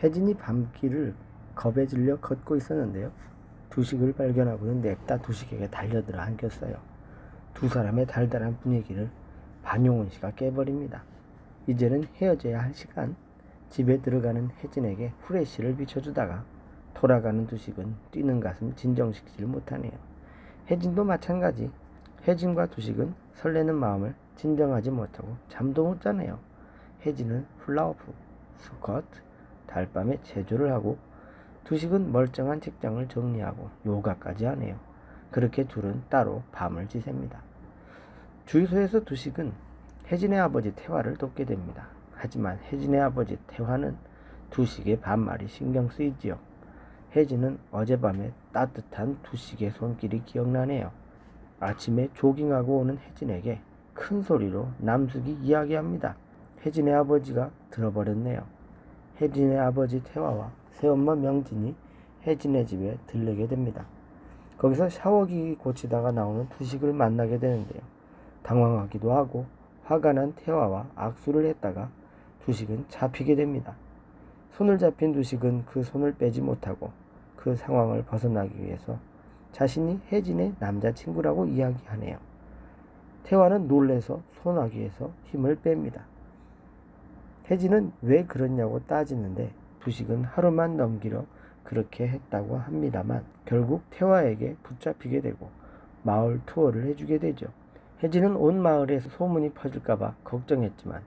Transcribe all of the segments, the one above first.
혜진이 밤길을 겁에 질려 걷고 있었는데요. 두식을 발견하고는 냅다 두식에게 달려들어 안겼어요. 두 사람의 달달한 분위기를 반용훈 씨가 깨버립니다. 이제는 헤어져야 할 시간. 집에 들어가는 혜진에게 후레쉬를 비춰주다가 돌아가는 두식은 뛰는 가슴 진정시키질 못하네요. 혜진도 마찬가지. 혜진과 두식은 설레는 마음을 진정하지 못하고 잠도 못 자네요. 혜진은 훌라후프, 스쿼트, 달밤에 제조를 하고 두식은 멀쩡한 책장을 정리하고 요가까지 하네요. 그렇게 둘은 따로 밤을 지새입니다. 주유소에서 두식은 혜진의 아버지 태화를 돕게 됩니다. 하지만 혜진의 아버지 태화는 두식의 반말이 신경 쓰이지요. 혜진은 어젯밤에 따뜻한 두식의 손길이 기억나네요. 아침에 조깅하고 오는 혜진에게 큰 소리로 남숙이 이야기합니다. 혜진의 아버지가 들어버렸네요. 혜진의 아버지 태화와 새엄마 명진이 혜진의 집에 들르게 됩니다. 거기서 샤워기 고치다가 나오는 두식을 만나게 되는데요. 당황하기도 하고 화가 난 태화와 악수를 했다가 두식은 잡히게 됩니다. 손을 잡힌 두식은 그 손을 빼지 못하고 그 상황을 벗어나기 위해서 자신이 혜진의 남자친구라고 이야기하네요. 태화는 놀래서 소나기에서 힘을 뺍니다. 혜진은 왜 그러냐고 따지는데 두식은 하루만 넘기려 그렇게 했다고 합니다만 결국 태화에게 붙잡히게 되고 마을 투어를 해주게 되죠. 혜진은 온 마을에서 소문이 퍼질까봐 걱정했지만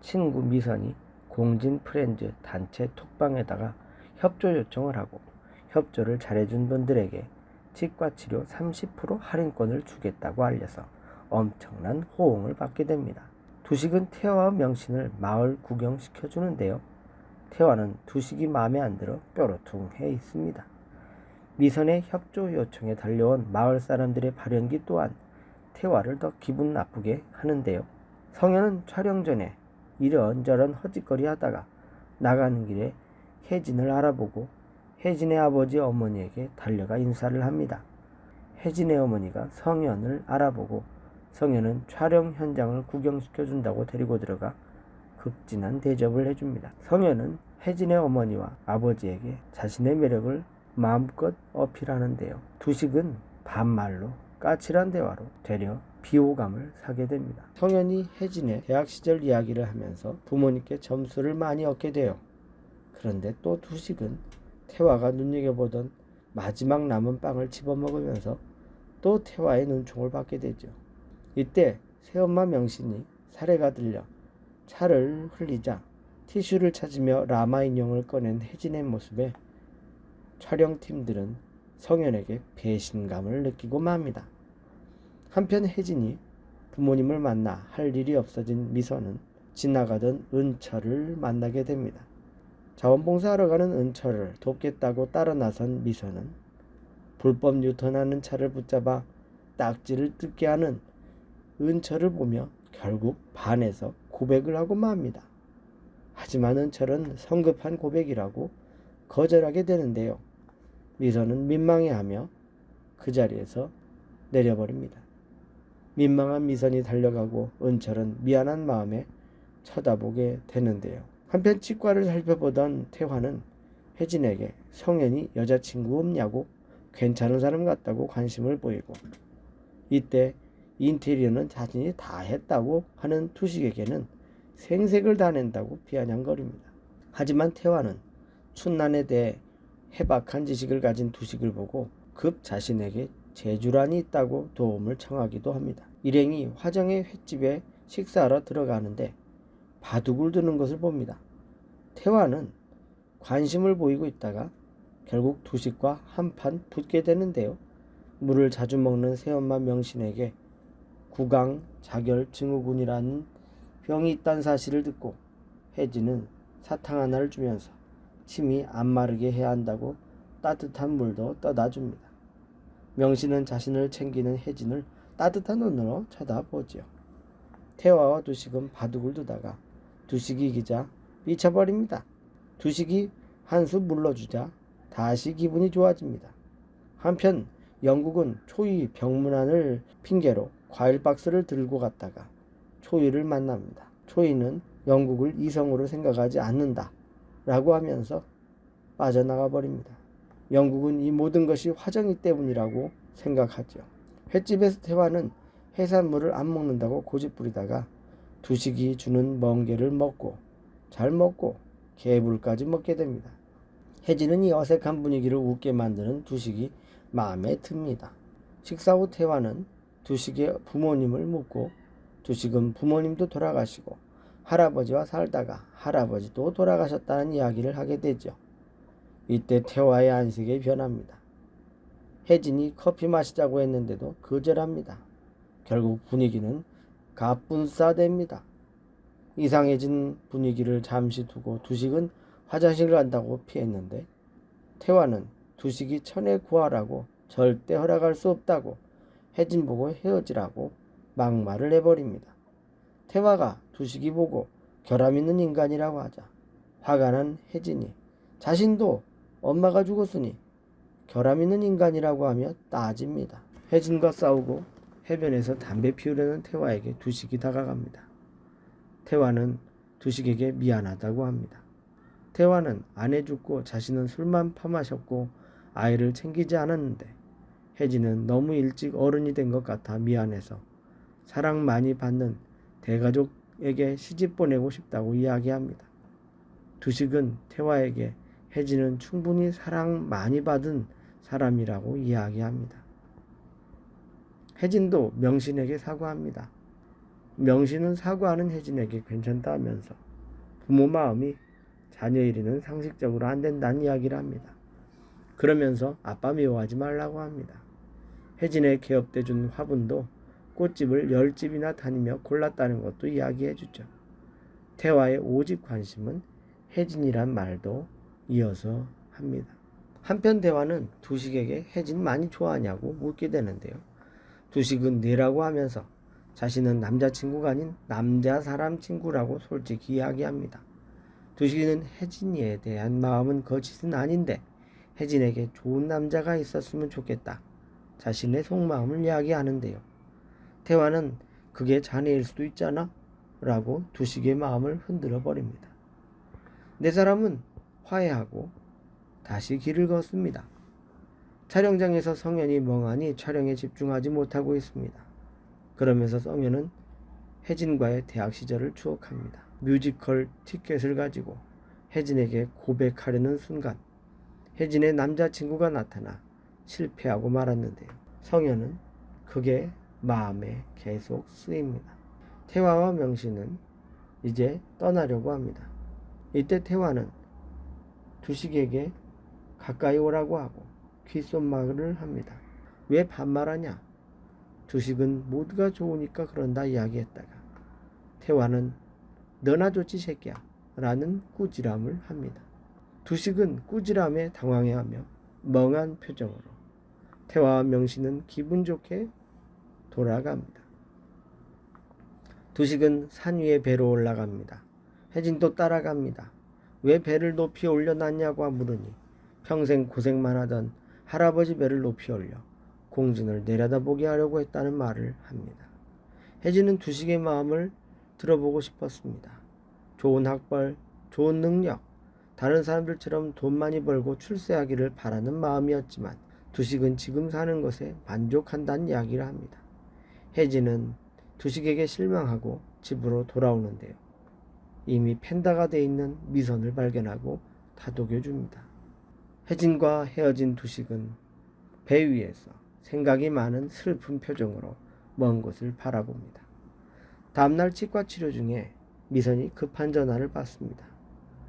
친구 미선이 공진 프렌즈 단체 톡방에다가 협조 요청을 하고 협조를 잘해준 분들에게 치과치료 30% 할인권을 주겠다고 알려서 엄청난 호응을 받게 됩니다. 두식은 태화와 명신을 마을 구경시켜주는데요. 태화는 두식이 마음에 안 들어 뾰로퉁해 있습니다. 미선의 협조 요청에 달려온 마을 사람들의 발연기 또한 태화를 더 기분 나쁘게 하는데요. 성현은 촬영 전에 이런저런 헛짓거리 하다가 나가는 길에 혜진을 알아보고 혜진의 아버지 어머니에게 달려가 인사를 합니다. 혜진의 어머니가 성현을 알아보고 성현은 촬영 현장을 구경시켜준다고 데리고 들어가 극진한 대접을 해줍니다. 성현은 혜진의 어머니와 아버지에게 자신의 매력을 마음껏 어필하는데요. 두식은 반말로 까칠한 대화로 되려 비호감을 사게 됩니다. 성현이 혜진의 대학 시절 이야기를 하면서 부모님께 점수를 많이 얻게 돼요. 그런데 또 두식은 태화가 눈여겨보던 마지막 남은 빵을 집어먹으면서 또 태화의 눈총을 받게 되죠. 이때 새엄마 명신이 사례가 들려 차를 흘리자 티슈를 찾으며 라마 인형을 꺼낸 혜진의 모습에 촬영팀들은 성현에게 배신감을 느끼고 맙니다. 한편 혜진이 부모님을 만나 할 일이 없어진 미선은 지나가던 은철을 만나게 됩니다. 자원봉사하러 가는 은철을 돕겠다고 따라 나선 미선은 불법 유턴하는 차를 붙잡아 딱지를 뜯게 하는 은철을 보며 결국 반해서 고백을 하고 맙니다. 하지만 은철은 성급한 고백이라고 거절하게 되는데요. 미선은 민망해하며 그 자리에서 내려버립니다. 민망한 미선이 달려가고 은철은 미안한 마음에 쳐다보게 되는데요. 한편 치과를 살펴보던 태화는 혜진에게 성현이 여자친구 없냐고 괜찮은 사람 같다고 관심을 보이고 이때 인테리어는 자신이 다 했다고 하는 두식에게는 생색을 다 낸다고 비아냥거립니다. 하지만 태화는 춘난에 대해 해박한 지식을 가진 두식을 보고 급 자신에게 재주란이 있다고 도움을 청하기도 합니다. 일행이 화정의 횟집에 식사하러 들어가는데 바둑을 두는 것을 봅니다. 태화는 관심을 보이고 있다가 결국 두식과 한판 붙게 되는데요. 물을 자주 먹는 새엄마 명신에게 구강 자결 증후군이라는 병이 있다는 사실을 듣고 혜진은 사탕 하나를 주면서 침이 안 마르게 해야 한다고 따뜻한 물도 떠다 줍니다. 명신은 자신을 챙기는 혜진을 따뜻한 눈으로 쳐다보지요. 태화와 두식은 바둑을 두다가 두식이 이기자 미쳐버립니다. 두식이 한 수 물러주자 다시 기분이 좋아집니다. 한편 영국은 초이 병문안을 핑계로 과일 박스를 들고 갔다가 초이를 만납니다. 초이는 영국을 이성으로 생각하지 않는다. 라고 하면서 빠져나가 버립니다. 영국은 이 모든 것이 화정이 때문이라고 생각하죠. 횟집에서 태화는 해산물을 안 먹는다고 고집부리다가 두식이 주는 멍게를 먹고 잘 먹고 개불까지 먹게 됩니다. 혜진은 이 어색한 분위기를 웃게 만드는 두식이 마음에 듭니다. 식사 후 태화는 두식의 부모님을 묻고 두식은 부모님도 돌아가시고 할아버지와 살다가 할아버지도 돌아가셨다는 이야기를 하게 되죠. 이때 태화의 안색이 변합니다. 혜진이 커피 마시자고 했는데도 거절합니다. 결국 분위기는 갑분싸됩니다. 이상해진 분위기를 잠시 두고 두식은 화장실을 간다고 피했는데 태화는 두식이 천에 구하라고 절대 허락할 수 없다고 혜진 보고 헤어지라고 막말을 해버립니다. 태화가 두식이 보고 결함 있는 인간이라고 하자 화가 난 혜진이 자신도 엄마가 죽었으니 결함 있는 인간이라고 하며 따집니다. 혜진과 싸우고 해변에서 담배 피우려는 태화에게 두식이 다가갑니다. 태화는 두식에게 미안하다고 합니다. 태화는 아내 죽고 자신은 술만 퍼마셨고 아이를 챙기지 않았는데 혜진은 너무 일찍 어른이 된 것 같아 미안해서 사랑 많이 받는 대가족에게 시집 보내고 싶다고 이야기합니다. 두식은 태화에게 혜진은 충분히 사랑 많이 받은 사람이라고 이야기합니다. 혜진도 명신에게 사과합니다. 명신은 사과하는 혜진에게 괜찮다 하면서 부모 마음이 자녀 일이는 상식적으로 안 된다는 이야기를 합니다. 그러면서 아빠 미워하지 말라고 합니다. 혜진의 개업돼 준 화분도 꽃집을 10집이나 다니며 골랐다는 것도 이야기해 주죠. 태화의 오직 관심은 혜진이란 말도 이어서 합니다. 한편 태화는 두식에게 혜진 많이 좋아하냐고 묻게 되는데요. 두식은 네라고 하면서 자신은 남자친구가 아닌 남자 사람 친구라고 솔직히 이야기합니다. 두식이는 혜진이에 대한 마음은 거짓은 아닌데 혜진에게 좋은 남자가 있었으면 좋겠다. 자신의 속마음을 이야기하는데요. 태화는 그게 자네일 수도 있잖아 라고 두식의 마음을 흔들어 버립니다. 네 사람은 화해하고 다시 길을 걷습니다. 촬영장에서 성현이 멍하니 촬영에 집중하지 못하고 있습니다. 그러면서 성현은 혜진과의 대학 시절을 추억합니다. 뮤지컬 티켓을 가지고 혜진에게 고백하려는 순간 혜진의 남자친구가 나타나 실패하고 말았는데요. 성현은 그게 마음에 계속 쓰입니다. 태화와 명신은 이제 떠나려고 합니다. 이때 태화는 두식에게 가까이 오라고 하고 귓속말을 합니다. 왜 반말하냐? 두식은 모두가 좋으니까 그런다 이야기했다가 태화는 너나 좋지 새끼야 라는 꾸지람을 합니다. 두식은 꾸지람에 당황해하며 멍한 표정으로 태화와 명신은 기분 좋게 돌아갑니다. 두식은 산 위에 배로 올라갑니다. 혜진도 따라갑니다. 왜 배를 높이 올려놨냐고 물으니 평생 고생만 하던 할아버지 배를 높이 올려 공진을 내려다보게 하려고 했다는 말을 합니다. 혜진은 두식의 마음을 들어보고 싶었습니다. 좋은 학벌, 좋은 능력, 다른 사람들처럼 돈 많이 벌고 출세하기를 바라는 마음이었지만 두식은 지금 사는 것에 만족한다는 이야기를 합니다. 혜진은 두식에게 실망하고 집으로 돌아오는데요. 이미 펜다가 돼 있는 미선을 발견하고 다독여줍니다. 혜진과 헤어진 두식은 배 위에서 생각이 많은 슬픈 표정으로 먼 곳을 바라봅니다. 다음날 치과 치료 중에 미선이 급한 전화를 받습니다.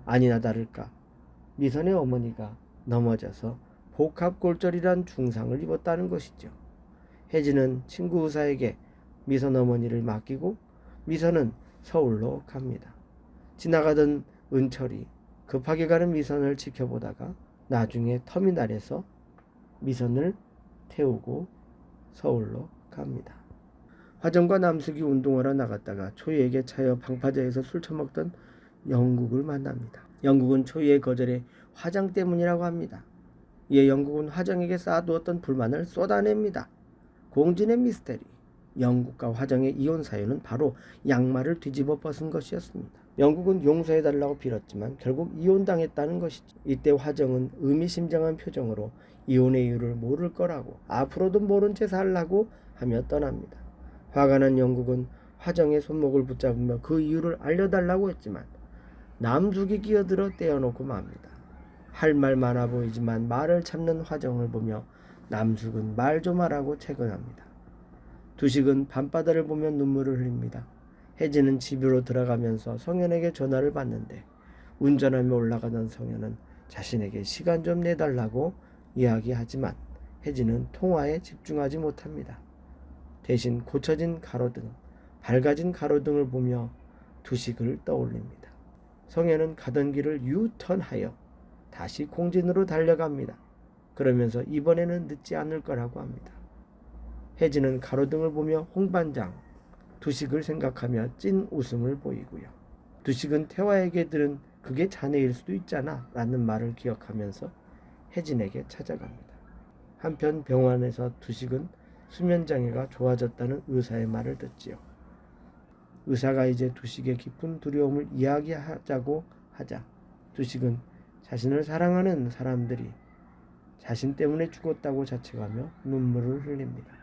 아니나 다를까 미선의 어머니가 넘어져서 복합골절이란 중상을 입었다는 것이죠. 혜진은 친구 의사에게 미선 어머니를 맡기고 미선은 서울로 갑니다. 지나가던 은철이 급하게 가는 미선을 지켜보다가 나중에 터미널에서 미선을 태우고 서울로 갑니다. 화정과 남숙이 운동하러 나갔다가 초이에게 차여 방파제에서 술 처먹던 영국을 만납니다. 영국은 초이의 거절에 화장 때문이라고 합니다. 이에 영국은 화정에게 쌓아두었던 불만을 쏟아냅니다. 공진의 미스테리. 영국과 화정의 이혼 사유는 바로 양말을 뒤집어 벗은 것이었습니다. 영국은 용서해달라고 빌었지만 결국 이혼당했다는 것이죠. 이때 화정은 의미심장한 표정으로 이혼의 이유를 모를 거라고 앞으로도 모른 채 살라고 하며 떠납니다. 화가 난 영국은 화정의 손목을 붙잡으며 그 이유를 알려달라고 했지만 남숙이 끼어들어 떼어놓고 맙니다. 할 말 많아 보이지만 말을 참는 화정을 보며 남숙은 말 좀 하라고 채근합니다. 두식은 밤바다를 보며 눈물을 흘립니다. 혜진은 집으로 들어가면서 성현에게 전화를 받는데 운전하며 올라가던 성현은 자신에게 시간 좀 내달라고 이야기하지만 혜진은 통화에 집중하지 못합니다. 대신 고쳐진 가로등, 밝아진 가로등을 보며 두식을 떠올립니다. 성현은 가던 길을 유턴하여 다시 공진으로 달려갑니다. 그러면서 이번에는 늦지 않을 거라고 합니다. 혜진은 가로등을 보며 홍반장, 두식을 생각하며 찐 웃음을 보이고요. 두식은 태화에게 들은 그게 자네일 수도 있잖아 라는 말을 기억하면서 혜진에게 찾아갑니다. 한편 병원에서 두식은 수면장애가 좋아졌다는 의사의 말을 듣지요. 의사가 이제 두식의 깊은 두려움을 이야기하자고 하자 두식은 자신을 사랑하는 사람들이 자신 때문에 죽었다고 자책하며 눈물을 흘립니다.